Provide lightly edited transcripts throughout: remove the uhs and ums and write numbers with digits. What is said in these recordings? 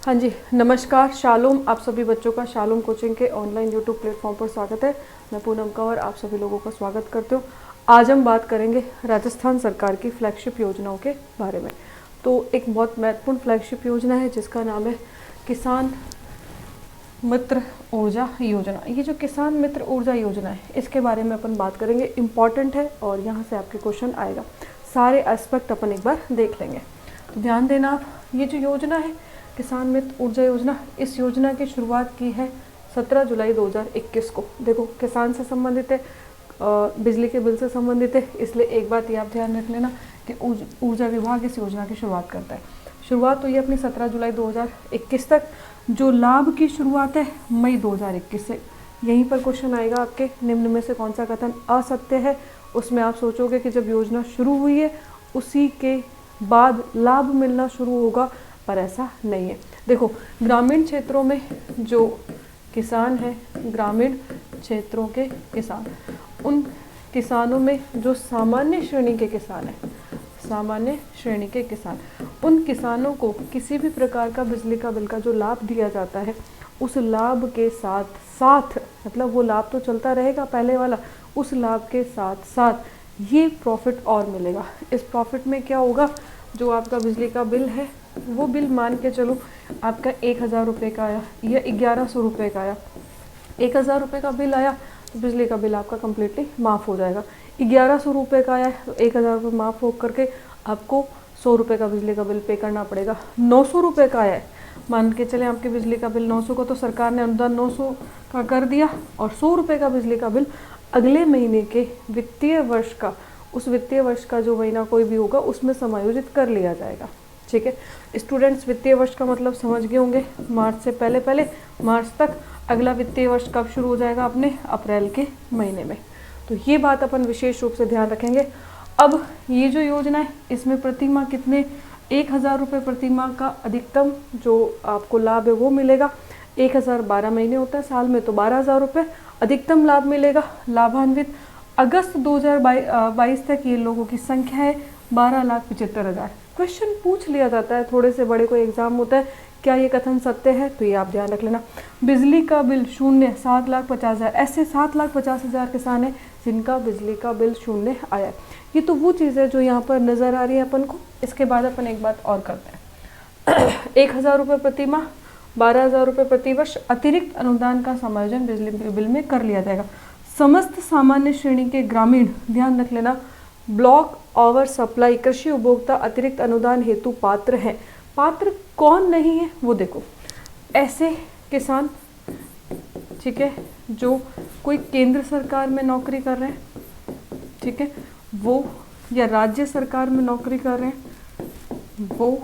हाँ जी, नमस्कार, शालोम। आप सभी बच्चों का शालोम कोचिंग के ऑनलाइन यूट्यूब प्लेटफॉर्म पर स्वागत है। मैं पूनम कौर आप सभी लोगों का स्वागत करती हूँ। आज हम बात करेंगे राजस्थान सरकार की फ्लैगशिप योजनाओं के बारे में। तो एक बहुत महत्वपूर्ण फ्लैगशिप योजना है जिसका नाम है किसान मित्र ऊर्जा योजना। ये जो किसान मित्र ऊर्जा योजना है इसके बारे में अपन बात करेंगे। इम्पॉर्टेंट है और यहाँ से आपके क्वेश्चन आएगा। सारे एस्पेक्ट अपन एक बार देख लेंगे। तो ध्यान देना आप, ये जो योजना है किसान मित्र ऊर्जा योजना, इस योजना की शुरुआत की है 17 जुलाई 2021 को। देखो, किसान से संबंधित है, बिजली के बिल से संबंधित है, इसलिए एक बात ये आप ध्यान रख लेना कि ऊर्जा विभाग इस योजना की शुरुआत करता है। शुरुआत हुई अपनी 17 जुलाई 2021 तक। जो लाभ की शुरुआत है मई 2021 से। यहीं पर क्वेश्चन आएगा आपके, निम्न में से कौन सा कथन असत्य है। उसमें आप सोचोगे कि जब योजना शुरू हुई है उसी के बाद लाभ मिलना शुरू होगा, पर ऐसा नहीं है। देखो, ग्रामीण क्षेत्रों में जो किसान हैं, ग्रामीण क्षेत्रों के किसान, उन किसानों में जो सामान्य श्रेणी के किसान हैं, सामान्य श्रेणी के किसान, उन किसानों को किसी भी प्रकार का बिजली का बिल का जो लाभ दिया जाता है उस लाभ के साथ साथ, मतलब वो लाभ तो चलता रहेगा पहले वाला, उस लाभ के साथ साथ ये प्रॉफिट और मिलेगा। इस प्रॉफिट में क्या होगा, जो आपका बिजली का बिल है वो बिल मान के चलो आपका 1000 रुपये का आया या 1100 रुपये का आया। 1000 रुपये का बिल आया तो बिजली का बिल आपका कम्प्लीटली माफ़ हो जाएगा। 1100 रुपये का आया तो 1000 रुपये माफ़ हो करके आपको 100 रुपये का बिजली का बिल पे करना पड़ेगा। 900 रुपये का आया है, मान के चले आपके बिजली का बिल 900 का, तो सरकार ने अनुदान 900 का कर दिया और 100 रुपये का बिजली का बिल अगले महीने के वित्तीय वर्ष का, उस वित्तीय वर्ष का जो महीना कोई भी होगा उसमें समायोजित कर लिया जाएगा। ठीक है स्टूडेंट्स, वित्तीय वर्ष का मतलब समझ गए होंगे, मार्च से पहले मार्च तक। अगला वित्तीय वर्ष कब शुरू हो जाएगा, अपने अप्रैल के महीने में। तो ये बात अपन विशेष रूप से ध्यान रखेंगे। अब ये जो योजना है इसमें प्रतिमाह कितने, 1000 रुपये प्रतिमाह का अधिकतम जो आपको लाभ है वो मिलेगा। 1000 12 महीने होता है साल में, तो 12,000 रुपये अधिकतम लाभ मिलेगा। लाभान्वित अगस्त 2022 तक ये लोगों की संख्या है 12,75,000। क्वेश्चन पूछ लिया जाता है, थोड़े से बड़े कोई एग्जाम होता है, क्या ये कथन सत्य है, तो ये आप ध्यान रख लेना। बिजली का बिल शून्य 7,50,000, ऐसे 7,50,000 किसान हैं जिनका बिजली का बिल शून्य आया है। ये तो वो चीज़ है जो यहाँ पर नज़र आ रही है अपन को। इसके बाद अपन एक बात और करते हैं 1000 रुपये प्रति माह, 12,000 रुपये प्रतिवर्ष अतिरिक्त अनुदान का समायोजन बिजली बिल में कर लिया जाएगा। समस्त सामान्य श्रेणी के ग्रामीण, ध्यान रख लेना, ब्लॉक ओवर सप्लाई कृषि उपभोक्ता अतिरिक्त अनुदान हेतु पात्र हैं। पात्र कौन नहीं है वो देखो, ऐसे किसान, ठीक है, जो कोई केंद्र सरकार में नौकरी कर रहे हैं, ठीक है, वो, या राज्य सरकार में नौकरी कर रहे हैं वो,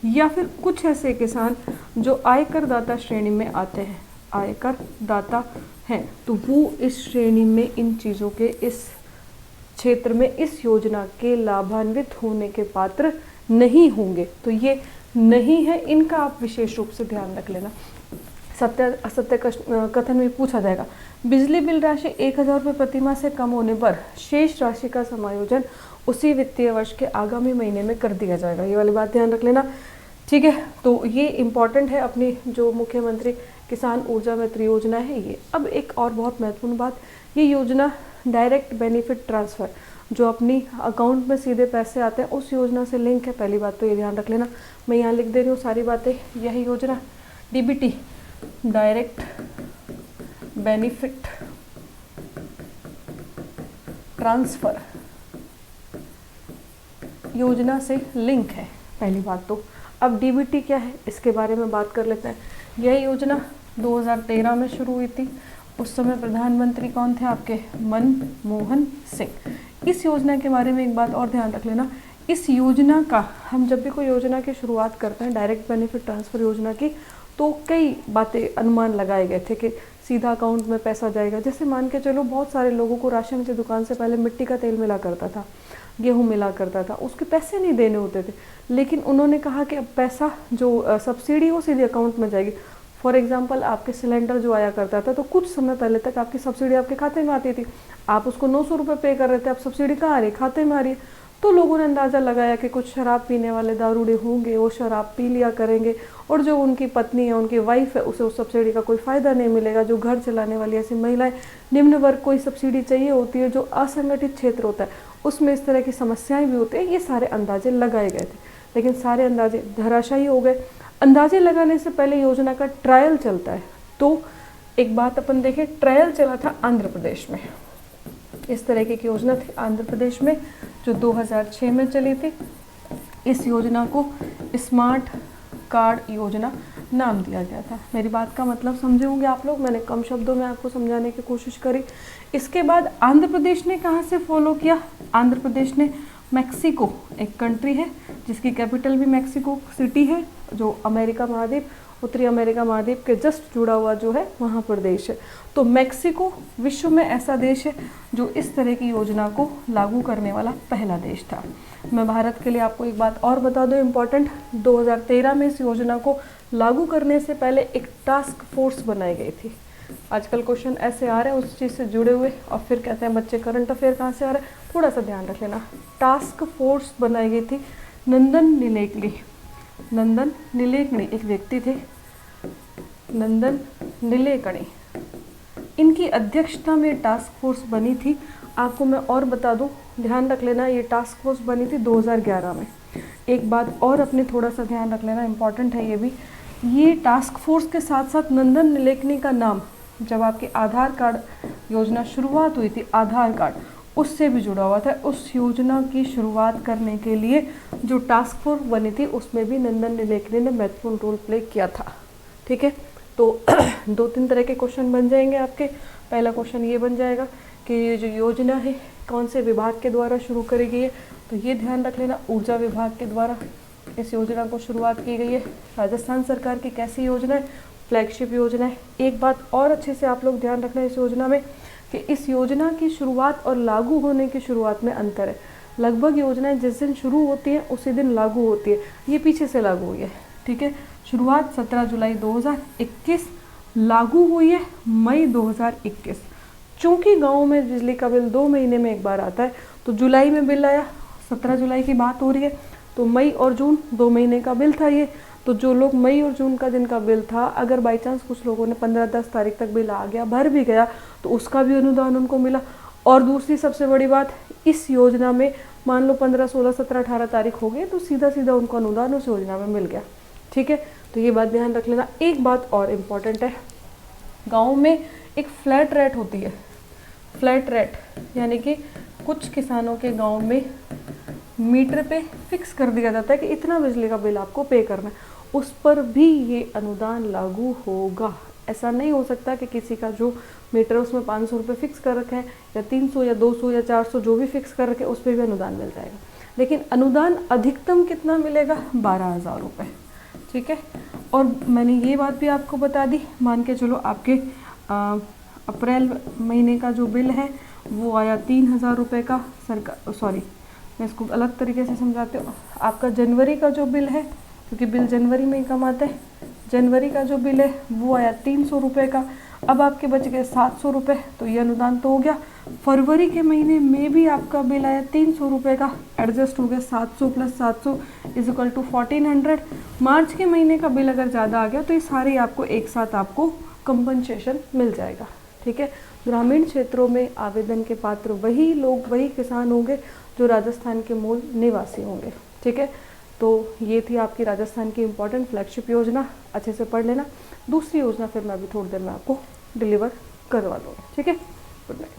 या फिर कुछ ऐसे किसान जो आयकर दाता श्रेणी में आते हैं, आयकर दाता हैं, तो वो इस श्रेणी में, इन चीज़ों के, इस क्षेत्र में इस योजना के लाभान्वित होने के पात्र नहीं होंगे। तो ये नहीं है, इनका आप विशेष रूप से ध्यान रख लेना। सत्य असत्य कथन में पूछा जाएगा, बिजली बिल राशि 1000 रुपये प्रतिमाह से कम होने पर शेष राशि का समायोजन उसी वित्तीय वर्ष के आगामी महीने में कर दिया जाएगा। ये वाली बात ध्यान रख लेना। ठीक है, तो ये इम्पॉर्टेंट है अपनी जो मुख्यमंत्री किसान ऊर्जा मित्र योजना है ये। अब एक और बहुत महत्वपूर्ण बात, ये योजना डायरेक्ट बेनिफिट ट्रांसफ़र, जो अपनी अकाउंट में सीधे पैसे आते हैं, उस योजना से लिंक है। पहली बात तो ये ध्यान रख लेना, मैं यहाँ लिख दे रही हूँ सारी बातें। यही योजना डीबीटी, डायरेक्ट बेनिफिट ट्रांसफ़र योजना से लिंक है, पहली बात तो। अब डीबीटी क्या है इसके बारे में बात कर लेते हैं। यह योजना 2013 में शुरू हुई थी। उस समय प्रधानमंत्री कौन थे आपके, मनमोहन सिंह। इस योजना के बारे में एक बात और ध्यान रख लेना, इस योजना का, हम जब भी कोई योजना की शुरुआत करते हैं डायरेक्ट बेनिफिट ट्रांसफ़र योजना की, तो कई बातें अनुमान लगाए गए थे कि सीधा अकाउंट में पैसा जाएगा। जैसे मान के चलो, बहुत सारे लोगों को राशन की दुकान से पहले मिट्टी का तेल मिला करता था, गेहूँ मिला करता था, उसके पैसे नहीं देने होते थे, लेकिन उन्होंने कहा कि अब पैसा जो सब्सिडी वो सीधे अकाउंट में जाएगी। फॉर एग्जांपल, आपके सिलेंडर जो आया करता था तो कुछ समय पहले तक आपकी सब्सिडी आपके खाते में आती थी, आप उसको 900 रुपये पे कर रहे थे, अब सब्सिडी कहाँ आ रही है, खाते में आ रही है। तो लोगों ने अंदाज़ा लगाया कि कुछ शराब पीने वाले दारूड़े होंगे, वो शराब पी लिया करेंगे, और जो उनकी पत्नी है, उनकी वाइफ है, उसे उस सब्सिडी का कोई फ़ायदा नहीं मिलेगा। जो घर चलाने वाली ऐसी महिलाएं, निम्न वर्ग को सब्सिडी चाहिए होती है, जो असंगठित क्षेत्र होता है उसमें इस तरह की समस्याएं भी होती है। ये सारे अंदाजे लगाए गए थे, लेकिन सारे अंदाजे धराशायी हो गए। अंदाजे लगाने से पहले योजना का ट्रायल चलता है। तो एक बात अपन देखें, ट्रायल चला था आंध्र प्रदेश में। इस तरह की योजना थी आंध्र प्रदेश में जो 2006 में चली थी। इस योजना को स्मार्ट कार्ड योजना नाम दिया गया था। मेरी बात का मतलब समझे होंगे आप लोग, मैंने कम शब्दों में आपको समझाने की कोशिश करी। इसके बाद आंध्र प्रदेश ने कहाँ से फॉलो किया? आंध्र प्रदेश ने मैक्सिको, एक कंट्री है जिसकी कैपिटल भी मैक्सिको सिटी है, जो अमेरिका महाद्वीप, उत्तरी अमेरिका महाद्वीप के जस्ट जुड़ा हुआ जो है वहाँ पर देश है। तो मैक्सिको विश्व में ऐसा देश है जो इस तरह की योजना को लागू करने वाला पहला देश था। मैं भारत के लिए आपको एक बात और बता दूं इम्पॉर्टेंट, 2013 में इस योजना को लागू करने से पहले एक टास्क फोर्स बनाई गई थी। आजकल क्वेश्चन ऐसे आ रहे हैं उस चीज़ से जुड़े हुए, और फिर कहते हैं बच्चे करंट अफेयर कहाँ से आ रहे हैं, थोड़ा सा ध्यान रख लेना। टास्क फोर्स बनाई गई थी। नंदन नीलेकणी एक व्यक्ति थे, नंदन नीलेकणी, इनकी अध्यक्षता में टास्क फोर्स बनी थी। आपको मैं और बता दूं, ध्यान रख लेना, ये टास्क फोर्स बनी थी 2011 में। एक बात और अपने थोड़ा सा ध्यान रख लेना, इम्पॉर्टेंट है ये भी। ये टास्क फोर्स के साथ साथ नंदन नीलेकणी का नाम, जब आपके आधार कार्ड योजना शुरुआत हुई थी, आधार कार्ड उससे भी जुड़ा हुआ था। उस योजना की शुरुआत करने के लिए जो टास्क फोर्स बनी थी उसमें भी नंदन नीलेकणी ने महत्वपूर्ण रोल प्ले किया था। ठीक है, तो 2-3 तरह के क्वेश्चन बन जाएंगे आपके। पहला क्वेश्चन ये बन जाएगा कि ये जो योजना है कौन से विभाग के द्वारा शुरू करी गई है, तो ये ध्यान रख लेना, ऊर्जा विभाग के द्वारा इस योजना को शुरुआत की गई है। राजस्थान सरकार की कैसी योजना है? फ्लैगशिप योजना है। एक बात और अच्छे से आप लोग ध्यान रखना इस योजना में कि इस योजना की शुरुआत और लागू होने की शुरुआत में अंतर है। लगभग योजनाएं जिस दिन शुरू होती हैं उसी दिन लागू होती है, ये पीछे से लागू हुई है। ठीक है, शुरुआत 17 जुलाई 2021, लागू हुई है मई 2021। चूँकि गाँव में बिजली का बिल 2 महीने में एक बार आता है, तो जुलाई में बिल आया, 17 जुलाई की बात हो रही है, तो मई और जून 2 महीने का बिल था ये। तो जो लोग मई और जून का जिनका बिल था, अगर बाई चांस कुछ लोगों ने 15-10 तारीख तक बिल आ गया, भर भी गया, तो उसका भी अनुदान उनको मिला। और दूसरी सबसे बड़ी बात, इस योजना में मान लो 15, 16, 17, 18 तारीख हो गई, तो सीधा सीधा उनको अनुदान उस योजना में मिल गया। ठीक है, तो ये बात ध्यान रख लेना। एक बात और इम्पॉर्टेंट है, गाँव में एक फ्लैट रेट होती है। फ्लैट रेट यानी कि कुछ किसानों के गाँव में मीटर पे फिक्स कर दिया जाता है कि इतना बिजली का बिल आपको पे करना है, उस पर भी ये अनुदान लागू होगा। ऐसा नहीं हो सकता कि किसी का जो मीटर उसमें 500 रुपये फिक्स कर रखे हैं, या 300 या 200 या 400 जो भी फिक्स कर रखे, उस पर भी अनुदान मिल जाएगा। लेकिन अनुदान अधिकतम कितना मिलेगा? 12,000 रुपये। ठीक है, और मैंने ये बात भी आपको बता दी, मान के चलो आपके अप्रैल महीने का जो बिल है वो आया 3,000 रुपये का। मैं इसको अलग तरीके से समझाती हूँ। आपका जनवरी का जो बिल है, क्योंकि बिल जनवरी में ही कम आते हैं, जनवरी का जो बिल है वो आया 300 रुपये का। अब आपके बच गए 700 रुपये, तो ये अनुदान तो हो गया। फरवरी के महीने में भी आपका बिल आया 300 रुपये का, एडजस्ट हो गया 700 + 700 = 1400। मार्च के महीने का बिल अगर ज़्यादा आ गया तो ये सारे आपको एक साथ आपको कंपनसेशन मिल जाएगा। ठीक है, ग्रामीण क्षेत्रों में आवेदन के पात्र वही लोग, वही किसान होंगे जो राजस्थान के मूल निवासी होंगे। ठीक है, तो ये थी आपकी राजस्थान की इम्पोर्टेंट फ्लैगशिप योजना, अच्छे से पढ़ लेना। दूसरी योजना फिर मैं अभी थोड़ी देर में आपको डिलीवर करवा दूँगी। ठीक है, गुड नाइट।